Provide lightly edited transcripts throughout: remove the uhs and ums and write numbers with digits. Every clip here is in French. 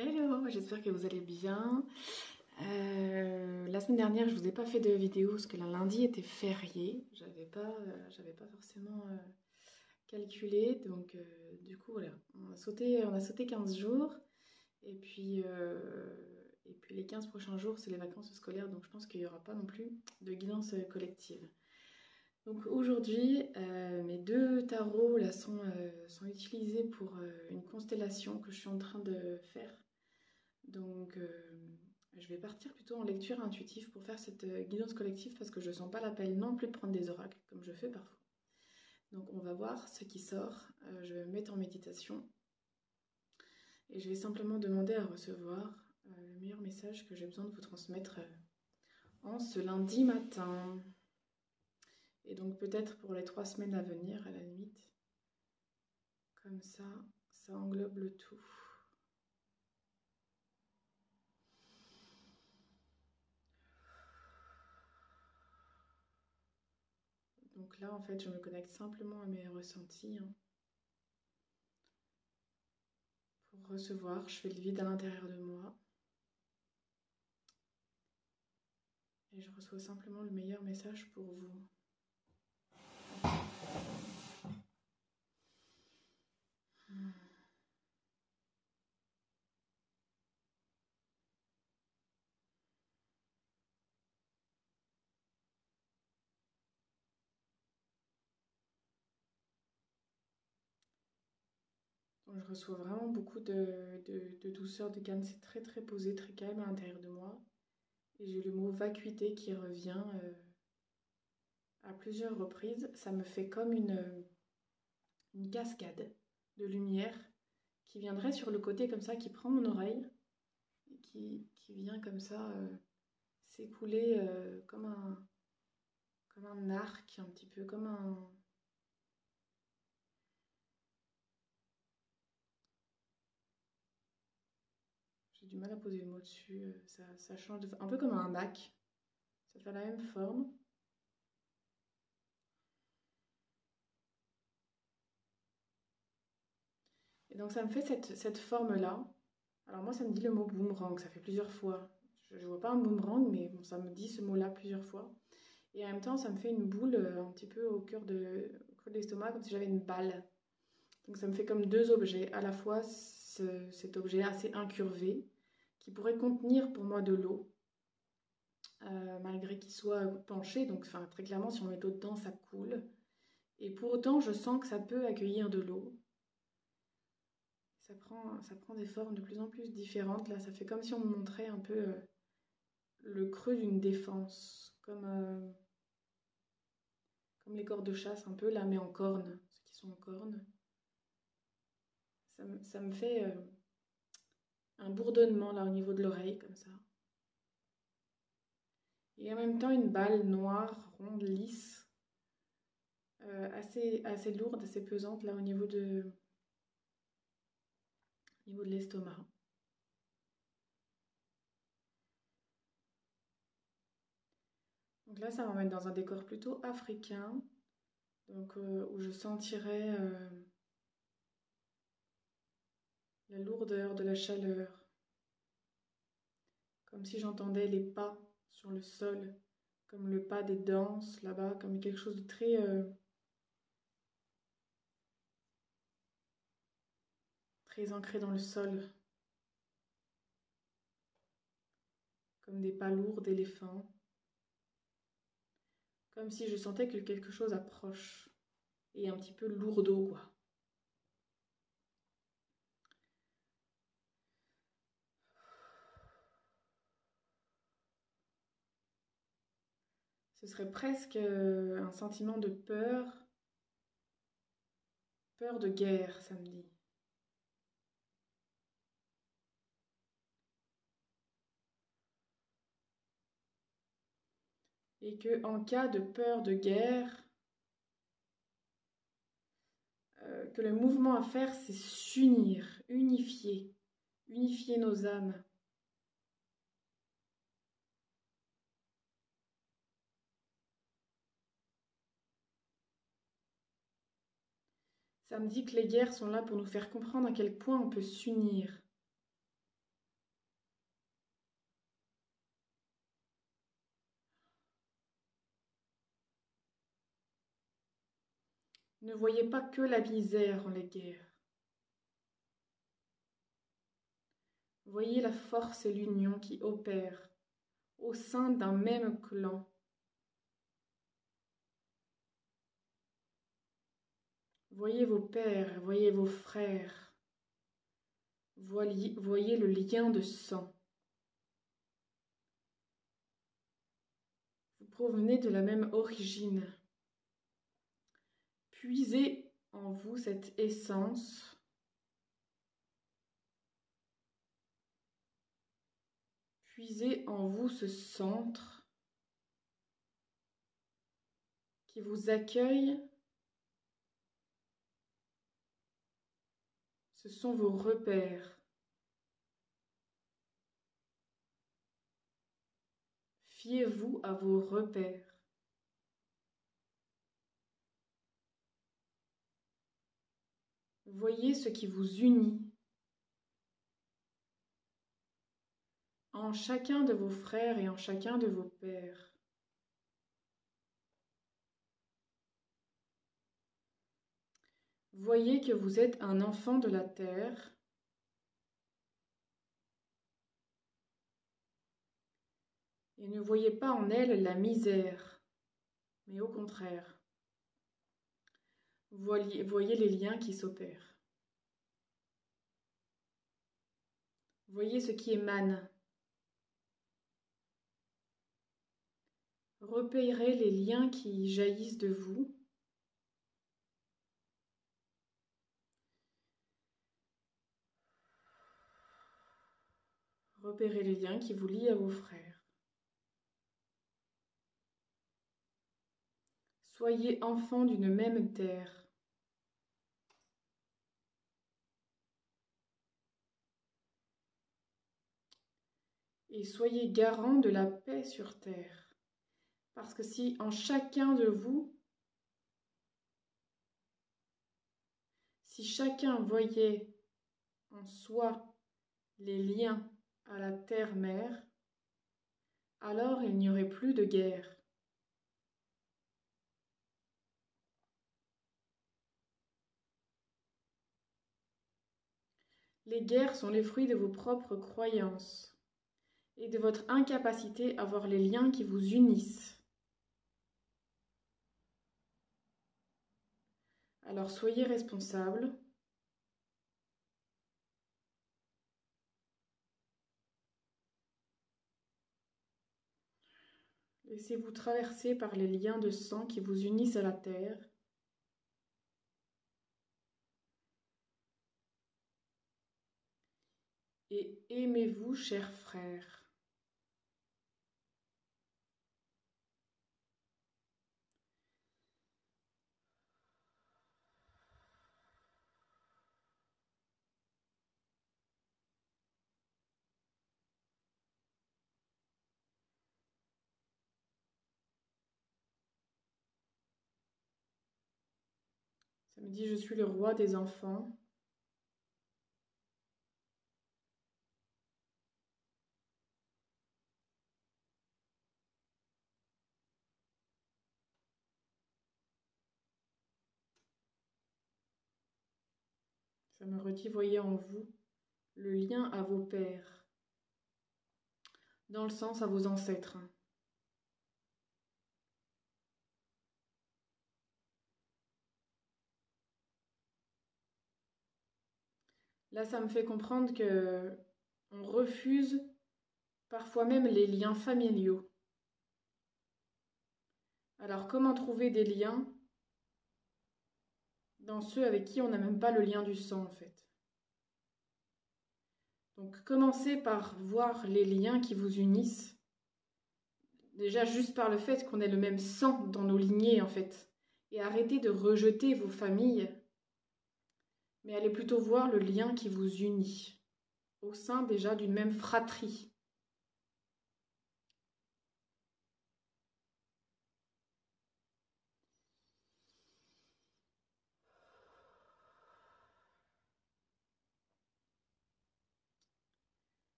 Hello, j'espère que vous allez bien. La semaine dernière, je vous ai pas fait de vidéo parce que le lundi était férié. J'avais pas forcément calculé. Donc, du coup, voilà, on a sauté 15 jours. Et puis les 15 prochains jours, c'est les vacances scolaires. Donc, je pense qu'il n'y aura pas non plus de guidance collective. Donc, aujourd'hui, mes deux tarots là sont utilisés pour une constellation que je suis en train de faire. Donc, je vais partir plutôt en lecture intuitive pour faire cette guidance collective parce que je sens pas l'appel non plus de prendre des oracles comme je fais parfois. Donc, on va voir ce qui sort. Je vais me mettre en méditation et je vais simplement demander à recevoir le meilleur message que j'ai besoin de vous transmettre en ce lundi matin. Et donc, peut-être pour les 3 semaines à venir, à la limite. Comme ça englobe le tout. Donc là, en fait, je me connecte simplement à mes ressentis, hein. Pour recevoir, je fais le vide à l'intérieur de moi. Et je reçois simplement le meilleur message pour vous. Donc, je reçois vraiment beaucoup de douceur, de calme. C'est très très posé, très calme à l'intérieur de moi. Et j'ai le mot vacuité qui revient à plusieurs reprises. Ça me fait comme une cascade de lumière qui viendrait sur le côté comme ça, qui prend mon oreille et qui vient comme ça s'écouler comme un arc, un petit peu comme un... J'ai du mal à poser le mot dessus. Ça change un peu comme un bac. Ça fait la même forme. Et donc ça me fait cette forme-là. Alors moi, ça me dit le mot boomerang, ça fait plusieurs fois. Je ne vois pas un boomerang, mais bon, ça me dit ce mot-là plusieurs fois. Et en même temps, ça me fait une boule un petit peu au creux de l'estomac, comme si j'avais une balle. Donc ça me fait comme deux objets. À la fois cet objet assez incurvé, qui pourrait contenir pour moi de l'eau, malgré qu'il soit penché. Donc enfin, très clairement, si on met de l'eau dedans, ça coule. Et pour autant, je sens que ça peut accueillir de l'eau. Ça prend des formes de plus en plus différentes. Là, ça fait comme si on me montrait un peu le creux d'une défense, comme les corps de chasse un peu, là, mais en cornes, ceux qui sont en cornes. Ça me fait un bourdonnement là au niveau de l'oreille, comme ça. Et en même temps, une balle noire, ronde, lisse, assez lourde, assez pesante là au niveau de l'estomac. Donc là, ça m'emmène dans un décor plutôt africain, donc où je sentirais la lourdeur de la chaleur, comme si j'entendais les pas sur le sol, comme le pas des danses là-bas, comme quelque chose de très très ancré dans le sol, comme des pas lourds d'éléphant, comme si je sentais que quelque chose approche et un petit peu lourdeau quoi. Ce serait presque un sentiment de peur, peur de guerre, ça me dit. Et que en cas de peur de guerre, que le mouvement à faire, c'est s'unir, unifier nos âmes. Ça me dit que les guerres sont là pour nous faire comprendre à quel point on peut s'unir. Ne voyez pas que la misère en les guerres. Voyez la force et l'union qui opèrent au sein d'un même clan. Voyez vos pères, voyez vos frères, voyez le lien de sang. Vous provenez de la même origine. Puisez en vous cette essence. Puisez en vous ce centre qui vous accueille. Ce sont vos repères. Fiez-vous à vos repères. Voyez ce qui vous unit en chacun de vos frères et en chacun de vos pères. Voyez que vous êtes un enfant de la terre. Et ne voyez pas en elle la misère, mais au contraire, voyez les liens qui s'opèrent. Voyez ce qui émane. Repérez les liens qui jaillissent de vous. Repérez les liens qui vous lient à vos frères. Soyez enfants d'une même terre. Et soyez garants de la paix sur terre. Parce que si en chacun de vous, si chacun voyait en soi les liens à la terre-mère, alors il n'y aurait plus de guerre. Les guerres sont les fruits de vos propres croyances et de votre incapacité à voir les liens qui vous unissent. Alors soyez responsables. Laissez-vous traverser par les liens de sang qui vous unissent à la terre. Et aimez-vous, chers frères. Ça me dit, je suis le roi des enfants. Ça me redit, voyez en vous le lien à vos pères, dans le sens à vos ancêtres. Là, ça me fait comprendre que on refuse parfois même les liens familiaux. Alors, comment trouver des liens dans ceux avec qui on n'a même pas le lien du sang, en fait? Donc, commencez par voir les liens qui vous unissent. Déjà, juste par le fait qu'on ait le même sang dans nos lignées, en fait. Et arrêtez de rejeter vos familles, mais allez plutôt voir le lien qui vous unit, au sein déjà d'une même fratrie.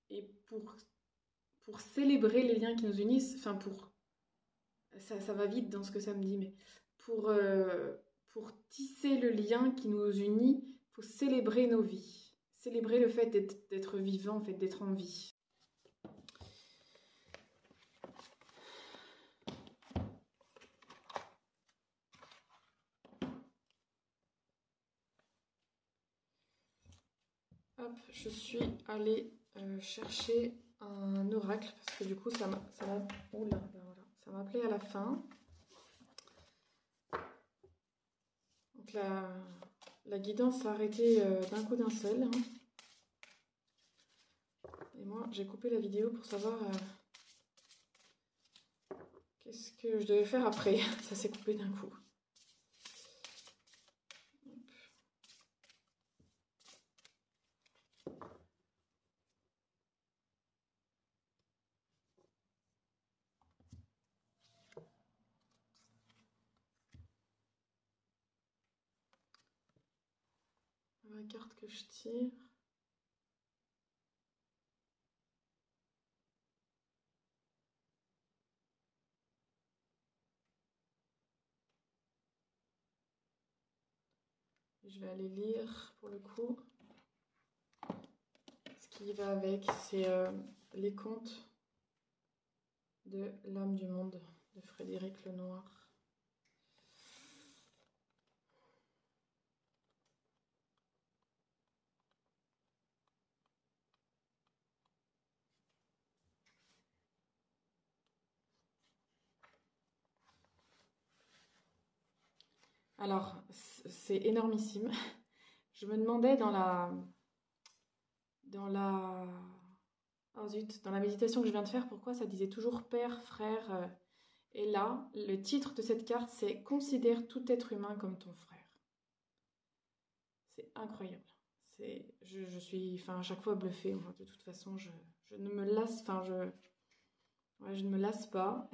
Et pour célébrer les liens qui nous unissent, enfin ça va vite dans ce que ça me dit, mais pour tisser le lien qui nous unit, il faut célébrer nos vies. Célébrer le fait d'être vivant, le fait d'être en vie. Hop, je suis allée chercher un oracle parce que du coup ça m'appelait à la fin. Donc la guidance s'est arrêtée d'un coup d'un seul. Hein. Et moi j'ai coupé la vidéo pour savoir qu'est-ce que je devais faire après. Ça s'est coupé d'un coup. La carte que je tire. Je vais aller lire pour le coup. Ce qui va avec, c'est les contes de l'âme du monde de Frédéric Lenoir. Alors, c'est énormissime. Je me demandais dans la méditation que je viens de faire, pourquoi ça disait toujours père, frère. Et là, le titre de cette carte, c'est « Considère tout être humain comme ton frère ». C'est incroyable. Je suis à chaque fois bluffée. Moi, de toute façon, je ne me lasse, je ne me lasse pas.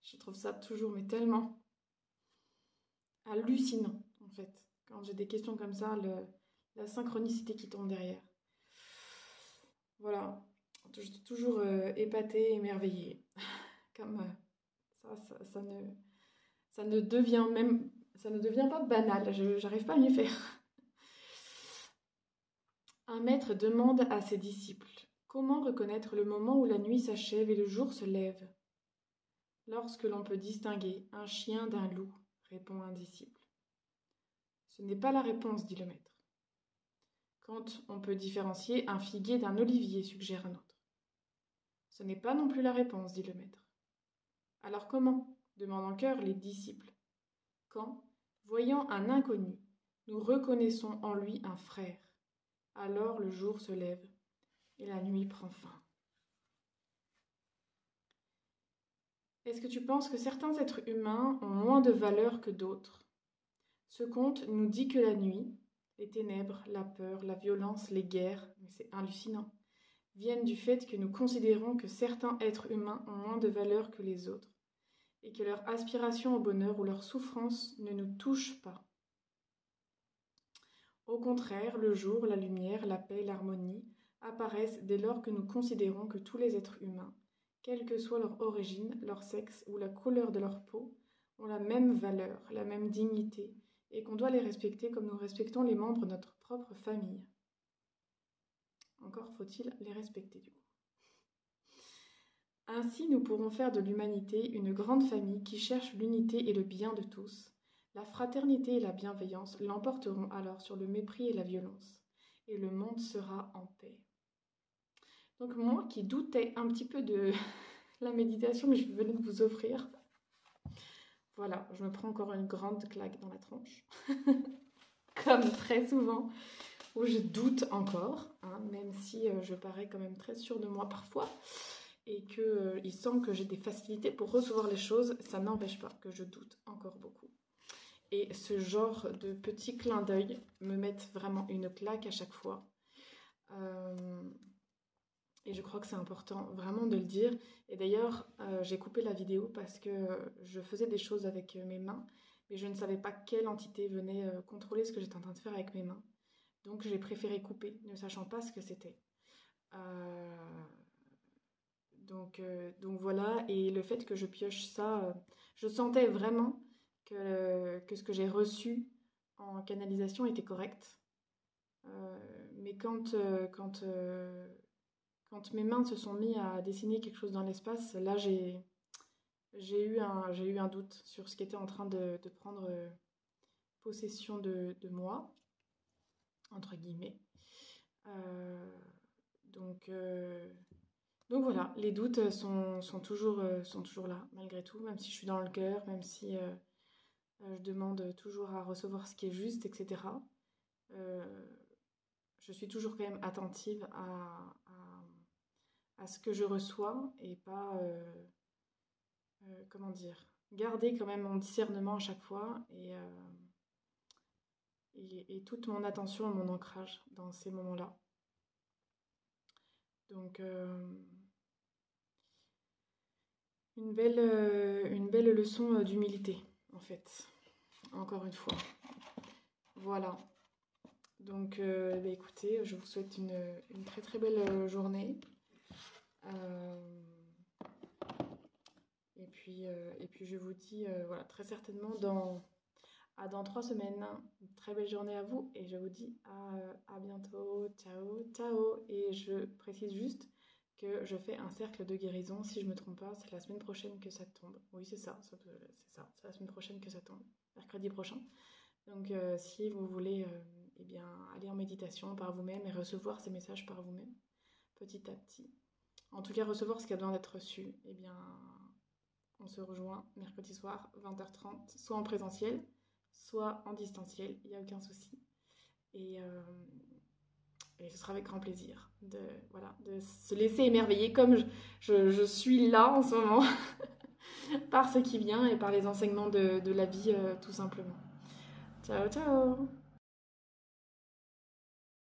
Je trouve ça toujours, mais tellement hallucinant, en fait. Quand j'ai des questions comme ça, la synchronicité qui tombe derrière. Voilà. Je suis toujours épatée, émerveillée. Comme ça ne devient pas banal. Je n'arrive pas à mieux faire. Un maître demande à ses disciples « Comment reconnaître le moment où la nuit s'achève et le jour se lève ?» « Lorsque l'on peut distinguer un chien d'un loup, » répond un disciple. « Ce n'est pas la réponse, dit le maître. Quand on peut différencier un figuier d'un olivier, suggère un autre. « Ce n'est pas non plus la réponse, dit le maître. Alors comment, demandent en chœur les disciples. Quand, voyant un inconnu, nous reconnaissons en lui un frère, alors le jour se lève et la nuit prend fin. Est-ce que tu penses que certains êtres humains ont moins de valeur que d'autres? Ce conte nous dit que la nuit, les ténèbres, la peur, la violence, les guerres, mais c'est hallucinant, viennent du fait que nous considérons que certains êtres humains ont moins de valeur que les autres, et que leur aspiration au bonheur ou leur souffrance ne nous touche pas. Au contraire, le jour, la lumière, la paix, l'harmonie apparaissent dès lors que nous considérons que tous les êtres humains, quelle que soit leur origine, leur sexe ou la couleur de leur peau, ont la même valeur, la même dignité, et qu'on doit les respecter comme nous respectons les membres de notre propre famille. Encore faut-il les respecter du coup. Ainsi, nous pourrons faire de l'humanité une grande famille qui cherche l'unité et le bien de tous. La fraternité et la bienveillance l'emporteront alors sur le mépris et la violence, et le monde sera en paix. Donc moi qui doutais un petit peu de la méditation que je venais de vous offrir, voilà, je me prends encore une grande claque dans la tronche, comme très souvent, où je doute encore, hein, même si je parais quand même très sûre de moi parfois, et qu'il semble que j'ai des facilités pour recevoir les choses, ça n'empêche pas que je doute encore beaucoup. Et ce genre de petits clins d'œil me mettent vraiment une claque à chaque fois. Et je crois que c'est important vraiment de le dire. Et d'ailleurs, j'ai coupé la vidéo parce que je faisais des choses avec mes mains, mais je ne savais pas quelle entité venait contrôler ce que j'étais en train de faire avec mes mains. Donc j'ai préféré couper, ne sachant pas ce que c'était. Donc voilà, et le fait que je pioche ça, je sentais vraiment que ce que j'ai reçu en canalisation était correct. Mais quand mes mains se sont mis à dessiner quelque chose dans l'espace, là j'ai eu un doute sur ce qui était en train de prendre possession de moi, entre guillemets. Donc voilà, les doutes sont toujours là, malgré tout, même si je suis dans le cœur, même si je demande toujours à recevoir ce qui est juste, etc. Je suis toujours quand même attentive à ce que je reçois et pas, comment dire, garder quand même mon discernement à chaque fois et toute mon attention et mon ancrage dans ces moments-là. Donc, une belle leçon d'humilité, en fait, encore une fois. Voilà. Donc, écoutez, je vous souhaite une très très belle journée. Et puis je vous dis, voilà, très certainement dans 3 semaines. Une très belle journée à vous et je vous dis à bientôt. Ciao, ciao. Et je précise juste que je fais un cercle de guérison. Si je ne me trompe pas, c'est la semaine prochaine que ça tombe. Oui, c'est ça, c'est la semaine prochaine que ça tombe, mercredi prochain. Donc si vous voulez eh bien, aller en méditation par vous-même et recevoir ces messages par vous-même, petit à petit. En tout cas, recevoir ce qui a besoin d'être reçu, eh bien, on se rejoint mercredi soir, 20h30, soit en présentiel, soit en distanciel, il n'y a aucun souci. Et ce sera avec grand plaisir de se laisser émerveiller comme je suis là en ce moment, par ce qui vient et par les enseignements de la vie, tout simplement. Ciao, ciao!